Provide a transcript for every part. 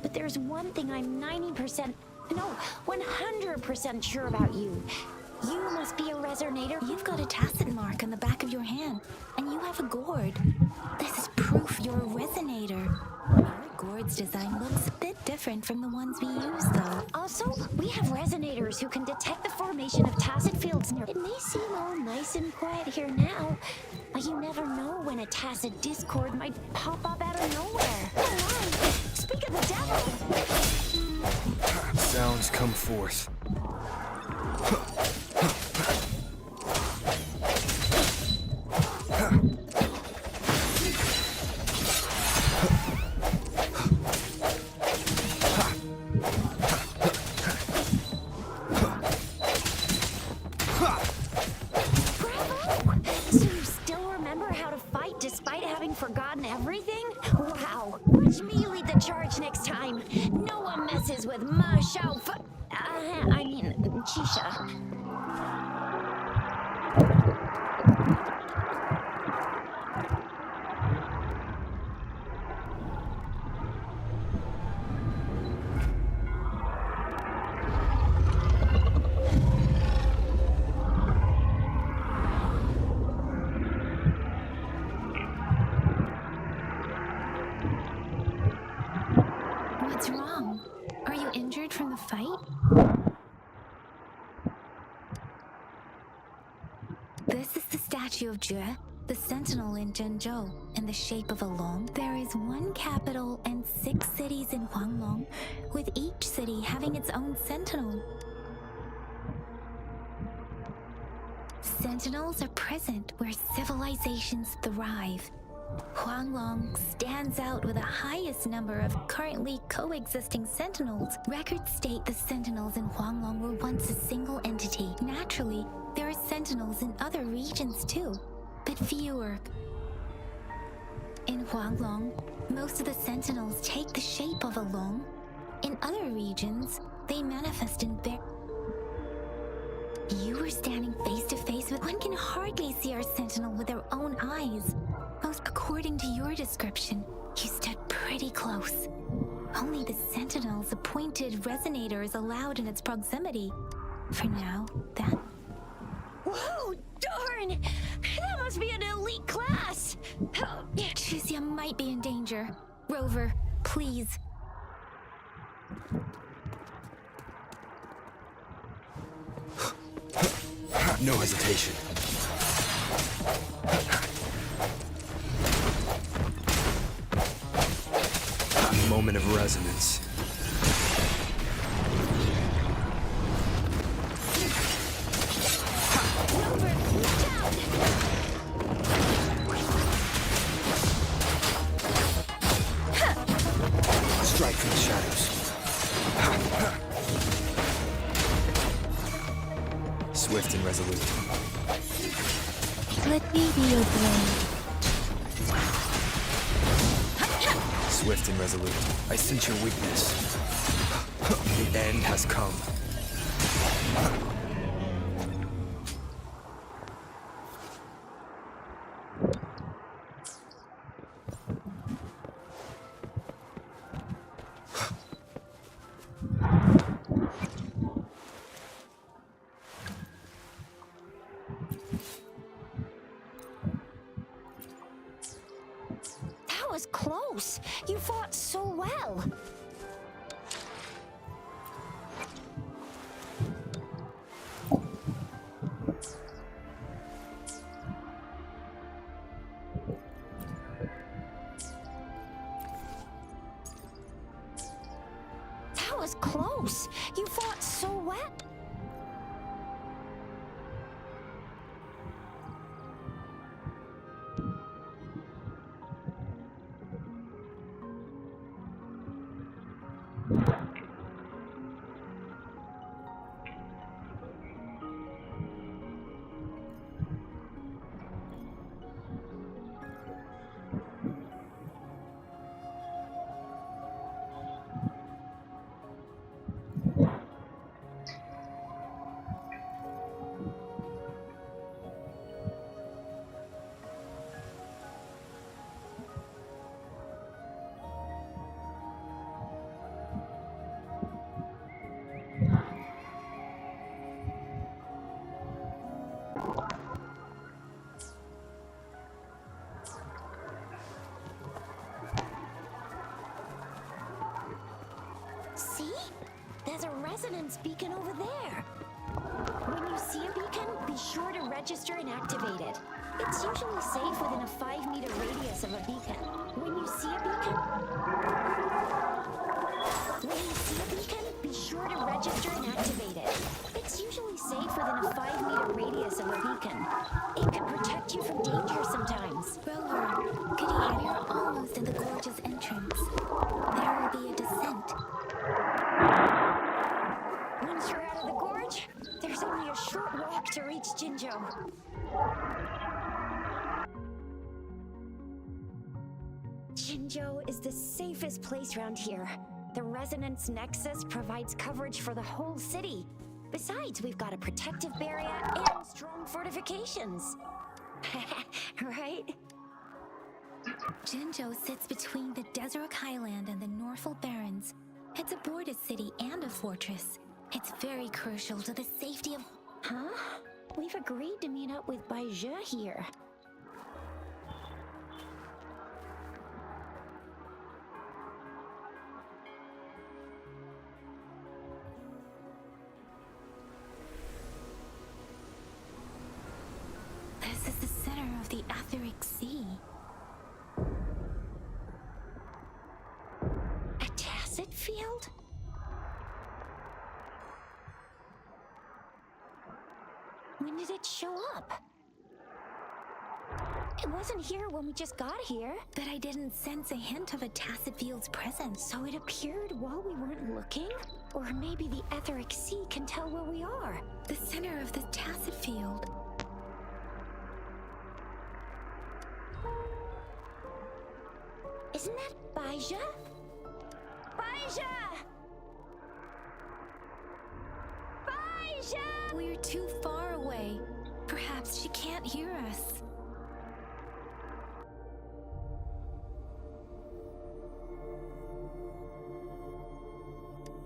But there's one thing I'm 90%, no, 100% sure about you. You must be a resonator. You've got a tacit mark on the back of your hand, and you have a gourd. This is proof you're a resonator. Our gourd's design looks a bit different from the ones we use, though. Also, we have resonators who can detect the formation of tacit fields near. It may seem all nice and quiet here now, but you never know when a tacit discord might pop up out of nowhere. Come on, speak of the devil! Sounds come forth. Watch me lead the charge next time. No one messes with Ma Shao Chisha. What's wrong? Are you injured from the fight? This is the statue of Jue, the sentinel in Zhenzhou, in the shape of a long. There is one capital and 6 cities in Huanglong, with each city having its own sentinel. Sentinels are present where civilizations thrive. Huanglong stands out with the highest number of currently coexisting sentinels. Records state the sentinels in Huanglong were once a single entity. Naturally, there are sentinels in other regions too, but fewer. In Huanglong, most of the sentinels take the shape of a long. In other regions, they manifest in You were standing face to face with. One can hardly see our sentinel with their own eyes. Most according to your description, you stood pretty close. Only the sentinel's appointed resonator is allowed in its proximity. For now, that... Whoa, darn! That must be an elite class! Chuzia might be in danger. Rover, please. No hesitation. Moment of resonance. Strike from the shadows. Swift and resolute. Let me be your blade. Swift and resolute. I sense your weakness. The end has come. That was close. You fought so well. That was close. You fought so well. has a resonance beacon over there. When you see a beacon, be sure to register and activate it. It's usually safe within a 5-meter radius of a beacon. When you see a beacon, be sure to register and activate it. It's usually safe within a 5-meter radius of a beacon. It can protect you from danger sometimes. Rover, could you hear? We're almost at the gorge's entrance. There will be a descent. Once you're out of the gorge, there's only a short walk to reach Jinzhou. Jinzhou is the safest place around here. The Resonance Nexus provides coverage for the whole city. Besides, we've got a protective barrier and strong fortifications. Right? Jinzhou sits between the Desert Highland and the Northful Barrens. It's a border city and a fortress. It's very crucial to the safety of... Huh? We've agreed to meet up with Baizhe here. This is the center of the Etheric Sea. A tacit field? When did it show up? It wasn't here when we just got here. But I didn't sense a hint of a tacit field's presence. So it appeared while we weren't looking? Or maybe the Etheric Sea can tell where we are. The center of the tacit field. Isn't that Baizhe? Baizhe! Baizhe! We're too far away. Perhaps she can't hear us.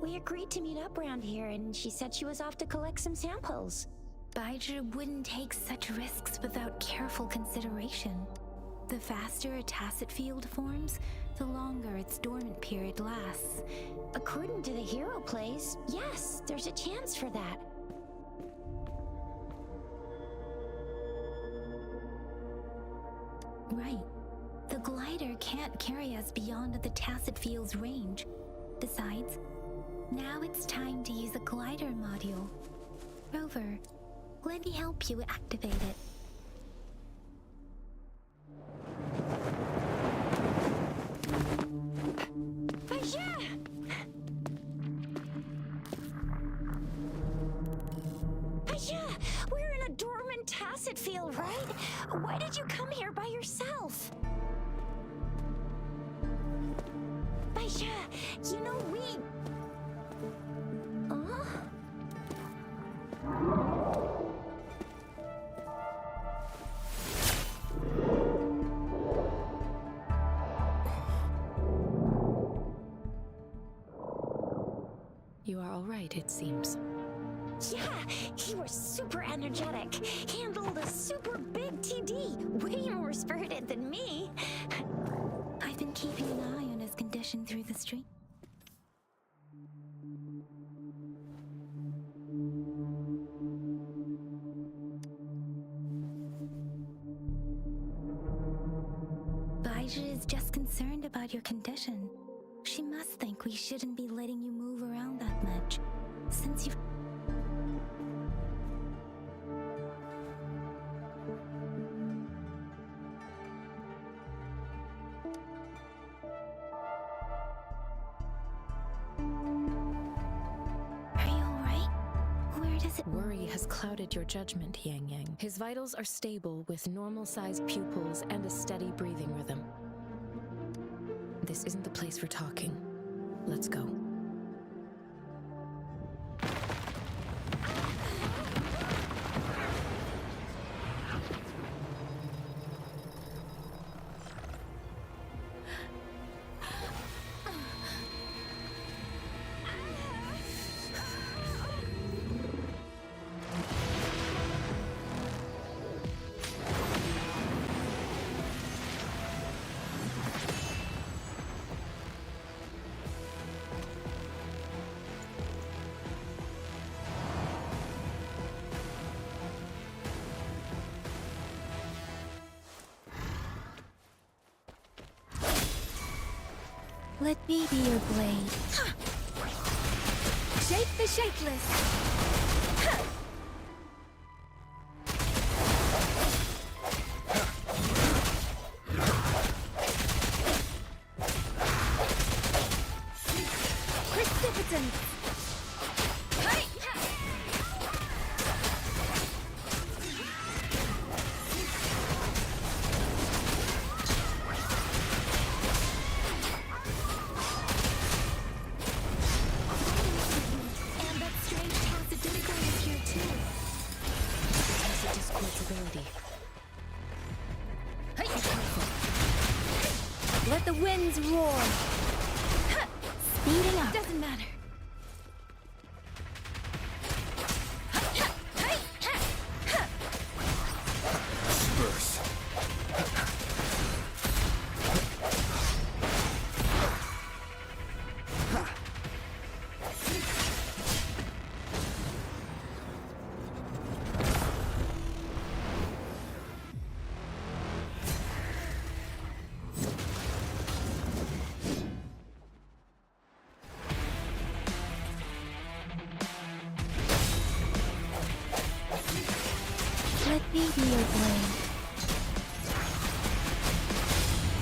We agreed to meet up around here, and she said she was off to collect some samples. Baizhe wouldn't take such risks without careful consideration. The faster a tacit field forms, the longer its dormant period lasts. According to the hero plays, yes, there's a chance for that. Right. The glider can't carry us beyond the tacit field's range. Besides, now it's time to use a glider module. Rover, let me help you activate it. We're in a dormant tacit field, right? Why did you come here by yourself? Baizhe, you know we... You are all right, it seems. Yeah, you were super energetic. Handled a super big TD. Way more spirited than me. I've been keeping an eye on his condition through the stream. Baizhe is just concerned about your condition. She must think we shouldn't be letting you move around that much, since you've... Are you alright? Where does it... Worry has clouded your judgment, Yang Yang. His vitals are stable with normal-sized pupils and a steady breathing rhythm. This isn't the place for talking. Let's go. Let me be your blade. Shake the shakeless. Precipitant. And that strange tacit discord is here too. Tacit Discord's ability. Be careful. Let the winds roar. Speeding up. Doesn't matter. Disperse. Let me be your blade.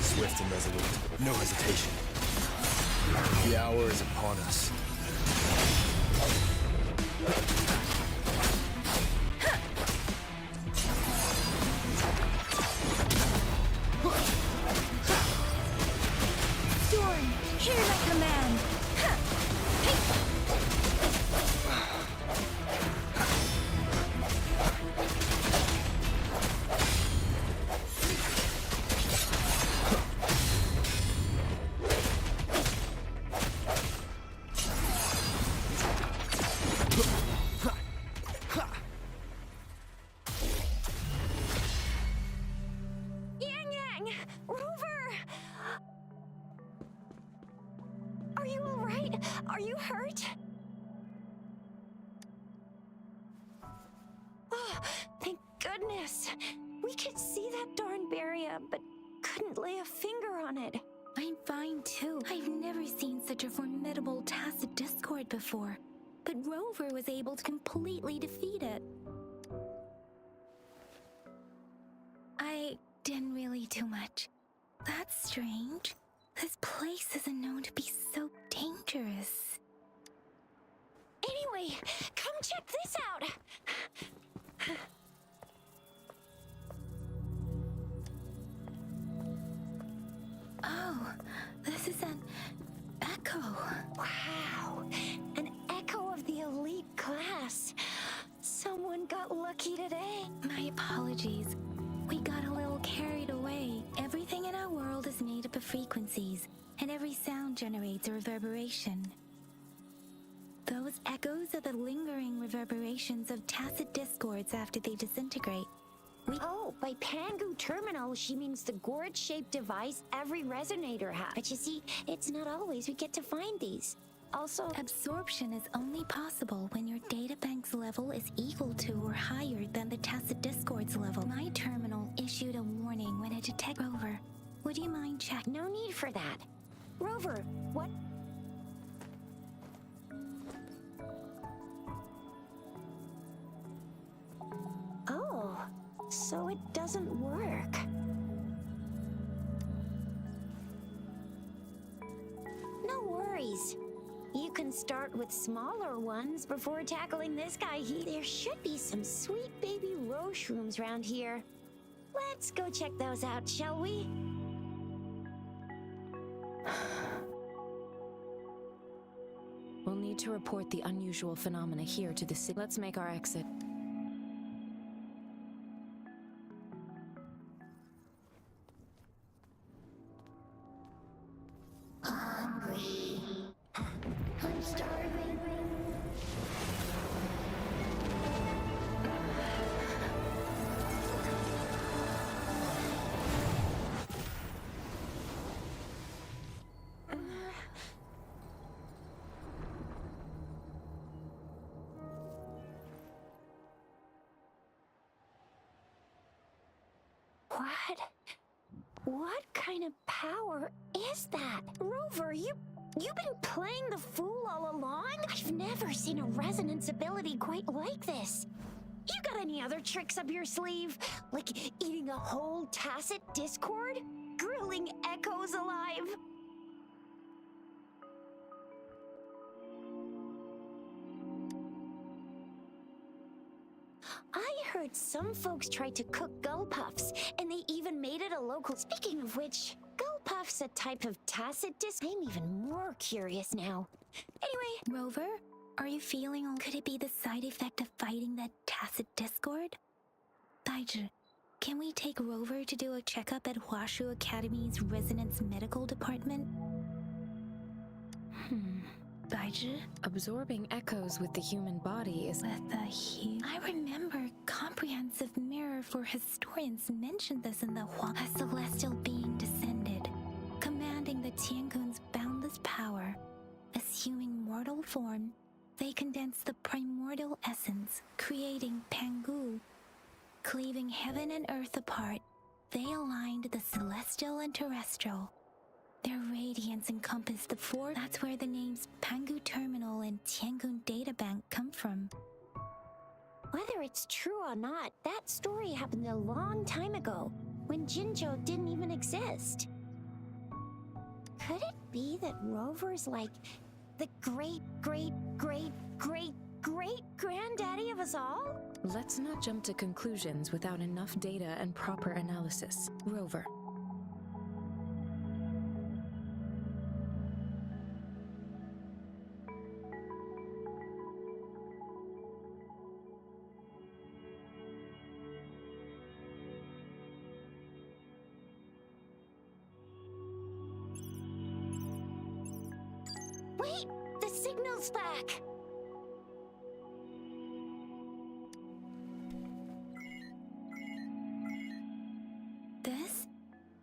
Swift and resolute. No hesitation. The hour is upon us. Storm, hear my command. Yang Yang! Rover! Are you alright? Are you hurt? Oh, thank goodness. We could see that darn barrier, but couldn't lay a finger on it. I'm fine too. I've never seen such a formidable tacit discord before. But Rover was able to completely defeat it. I didn't really do much. That's strange. This place isn't known to be so dangerous. Anyway, come check this out. Oh, this is an echo. Wow, an echo of the elite class. Someone got lucky today. My apologies. We got a little carried away. Everything in our world is made up of frequencies, and every sound generates a reverberation. Those echoes are the lingering reverberations of tacit discords after they disintegrate. Oh, by Pangu Terminal, she means the gourd-shaped device every resonator has. But you see, it's not always we get to find these. Also, Absorption is only possible when your databank's level is equal to or higher than the tacit discord's level. My terminal issued a warning when it detected Rover. Would you mind checking? no need for that. Rover, what? Oh, so it doesn't work. No worries. You can start with smaller ones before tackling this guy. There should be some sweet baby roche rooms around here. Let's go check those out, shall we? We'll need to report the unusual phenomena here to the city. Let's make our exit. Hungry. I'm starving. What? What kind of power is that? Rover, you've been playing the fool all along? I've never seen a resonance ability quite like this. You got any other tricks up your sleeve? Like eating a whole tacit discord? Grilling echoes alive? I heard some folks tried to cook gull puffs, and they even made it a local. Speaking of which, gull puffs a type of tacit I'm even more curious now. Anyway, Rover, are you feeling could it be the side effect of fighting that tacit discord? Daiju, can we take Rover to do a checkup at Hwashu Academy's Resonance Medical Department? Daiju? Absorbing echoes with the human body is... With the I remember comprehensive mirror for historians mentioned this in the a celestial being descended, commanding the Tiankun's boundless power. Assuming mortal form, they condensed the primordial essence, creating Pangu. Cleaving heaven and earth apart, they aligned the celestial and terrestrial. Their radiance encompassed the four. That's where the names Pangu Terminal and Tiangun Data Bank come from. whether it's true or not, that story happened a long time ago, when Jinzhou didn't even exist. Could it be that Rover's like the great-great-great-great-great-granddaddy of us all? Let's not jump to conclusions without enough data and proper analysis. Rover. Wait! The signal's back! This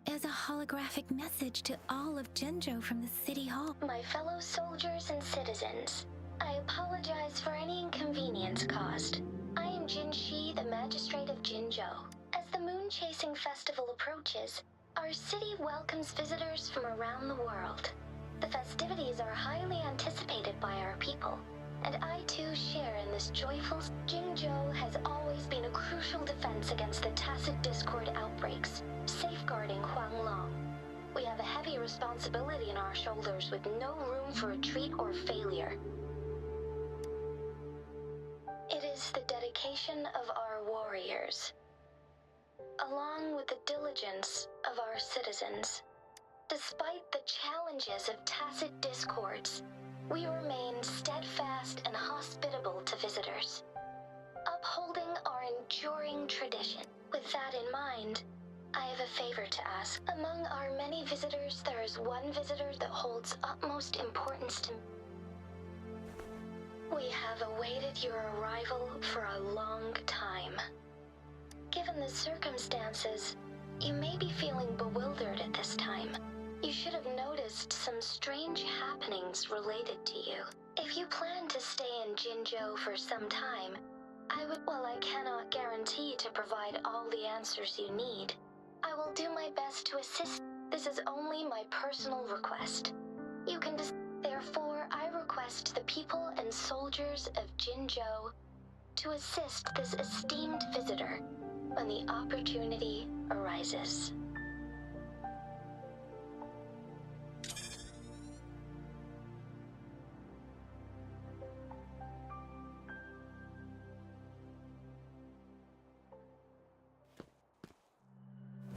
is a holographic message to all of Jinzhou from the City Hall. My fellow soldiers and citizens, I apologize for any inconvenience caused. I am Jin Shi, the Magistrate of Jinzhou. As the Moon Chasing Festival approaches, our city welcomes visitors from around the world. The festivities are highly anticipated by our people, and I too share in this joyful... Jinzhou has always been a crucial defense against the tacit discord outbreaks, safeguarding Huanglong. We have a heavy responsibility on our shoulders with no room for retreat or failure. It is the dedication of our warriors, along with the diligence of our citizens. Despite the challenges of tacit discords, we remain steadfast and hospitable to visitors, upholding our enduring tradition. With that in mind, I have a favor to ask. Among our many visitors, there is one visitor that holds utmost importance to me. We have awaited your arrival for a long time. Given the circumstances, you may be feeling bewildered at this time. You should have noticed some strange happenings related to you. If you plan to stay in Jinzhou for some time, while I cannot guarantee to provide all the answers you need, I will do my best to assist. This is only my personal request. You can therefore, I request the people and soldiers of Jinzhou to assist this esteemed visitor when the opportunity arises.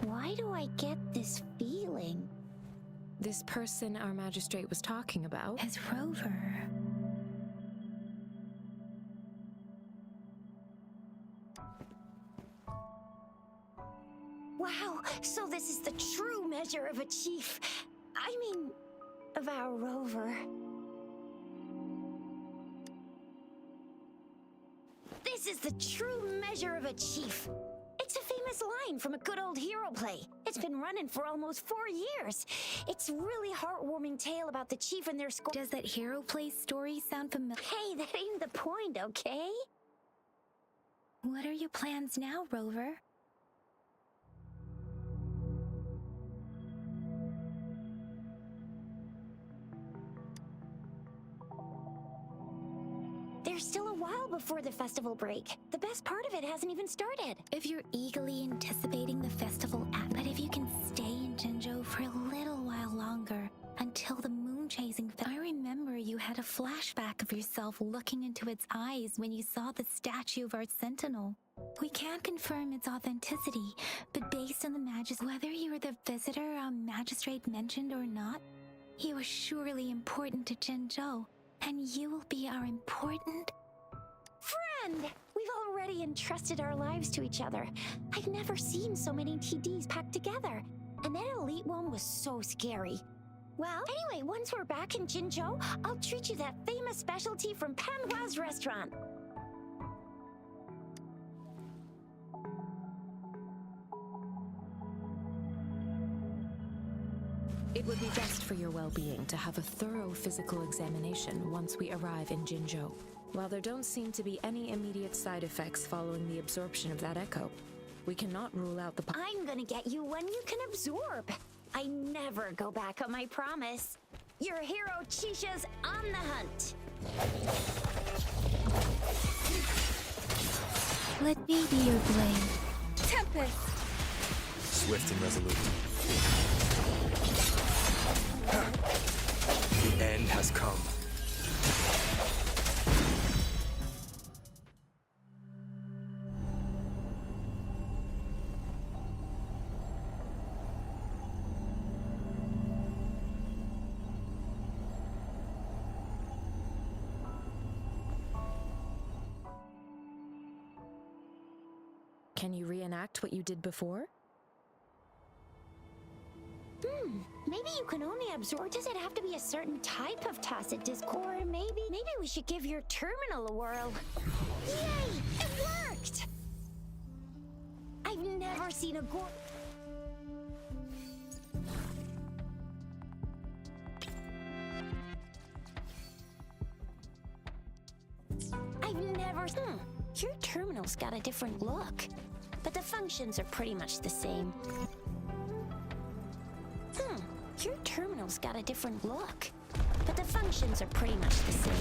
Why do I get this feeling? This person our magistrate was talking about. As Rover. Wow, so this is the true measure of a chief. I mean, of our Rover. This is the true measure of a chief. It's a famous line from a good old hero play. It's been running for almost 4 years. It's a really heartwarming tale about the chief and their score. Does that hero play story sound familiar? Hey, that ain't the point, okay? What are your plans now, Rover? before the festival break. The best part of it hasn't even started. If you're eagerly anticipating the festival but if you can stay in Jinzhou for a little while longer, until the moon chasing I remember you had a flashback of yourself looking into its eyes when you saw the statue of our sentinel. We can't confirm its authenticity, but based on the whether you were the visitor our magistrate mentioned or not, you are surely important to Jinzhou, and you will be our important Friend! We've already entrusted our lives to each other. I've never seen so many TDs packed together. And that elite one was so scary. Well, anyway, once we're back in Jinzhou, I'll treat you that famous specialty from Panhua's restaurant. It would be best for your well-being to have a thorough physical examination once we arrive in Jinzhou. While there don't seem to be any immediate side effects following the absorption of that echo, we cannot rule out the I'm gonna get you one you can absorb. I never go back on my promise. Your hero Chisha's on the hunt. Let me be your blade. Tempest! Swift and resolute. The end has come. Can you reenact what you did before? Maybe you can only absorb. Does it have to be a certain type of tacit discord? Maybe we should give your terminal a whirl. Yay! It worked! I've never seen a gore. Your terminal's got a different look, but the functions are pretty much the same. Your terminal's got a different look, but the functions are pretty much the same.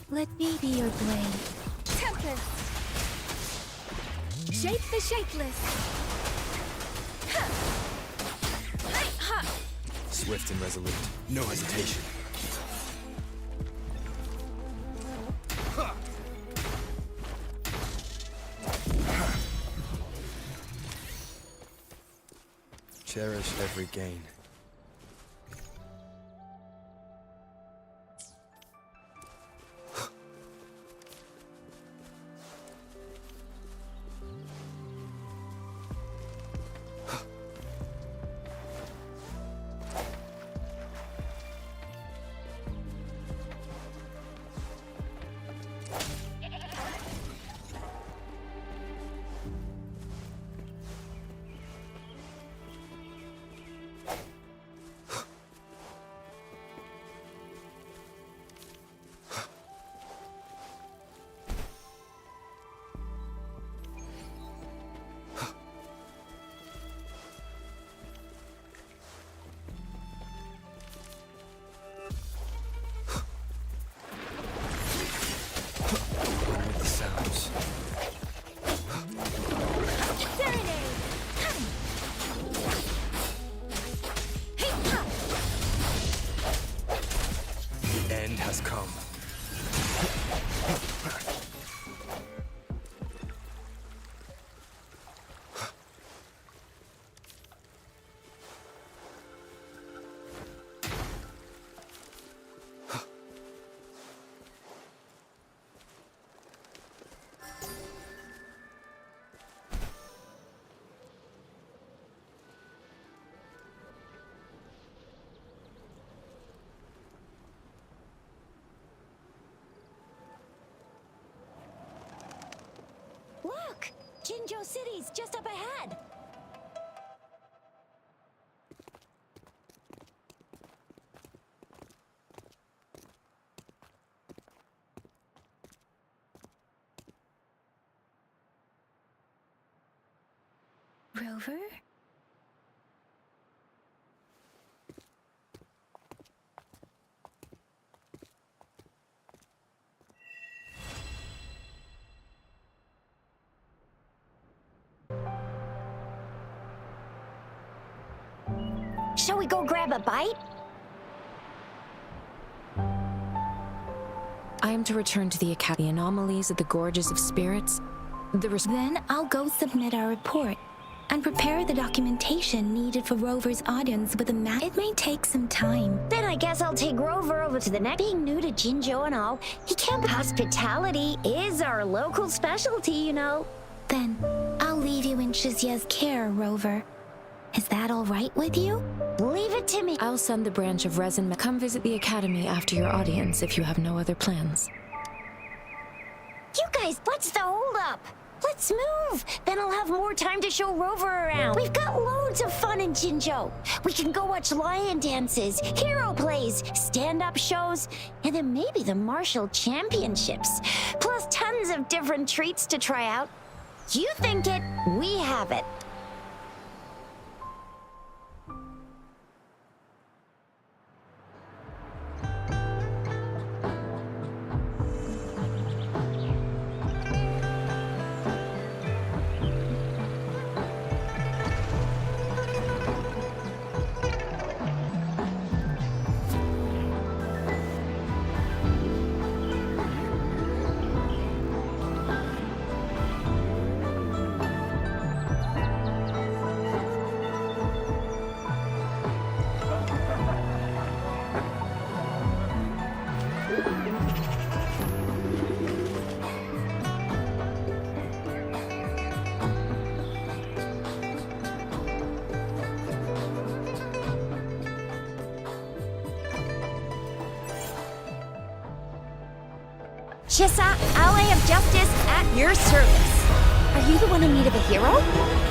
Let me be your blade. Tempest! Shape the shapeless! Swift and resolute. No hesitation. Cherish every gain. Has come. Look! Jinzhou City's just up ahead! Rover? Shall we go grab a bite? I am to return to the Academy. Anomalies of the Gorges of Spirits. Then I'll go submit our report and prepare the documentation needed for Rover's audience with a map. It may take some time. Then I guess I'll take Rover over to the next. Being new to Jinzhou and all, he can't. Hospitality is our local specialty, you know. Then I'll leave you in Shizia's care, Rover. Is that all right with you? Leave it to me. I'll send the branch of Resin. Come visit the Academy after your audience if you have no other plans. You guys, what's the holdup? Let's move. Then I'll have more time to show Rover around. We've got loads of fun in Jinzhou. We can go watch lion dances, hero plays, stand-up shows, and then maybe the martial championships. Plus tons of different treats to try out. You think it, we have it. Shisa, ally of justice at your service. Are you the one in need of a hero?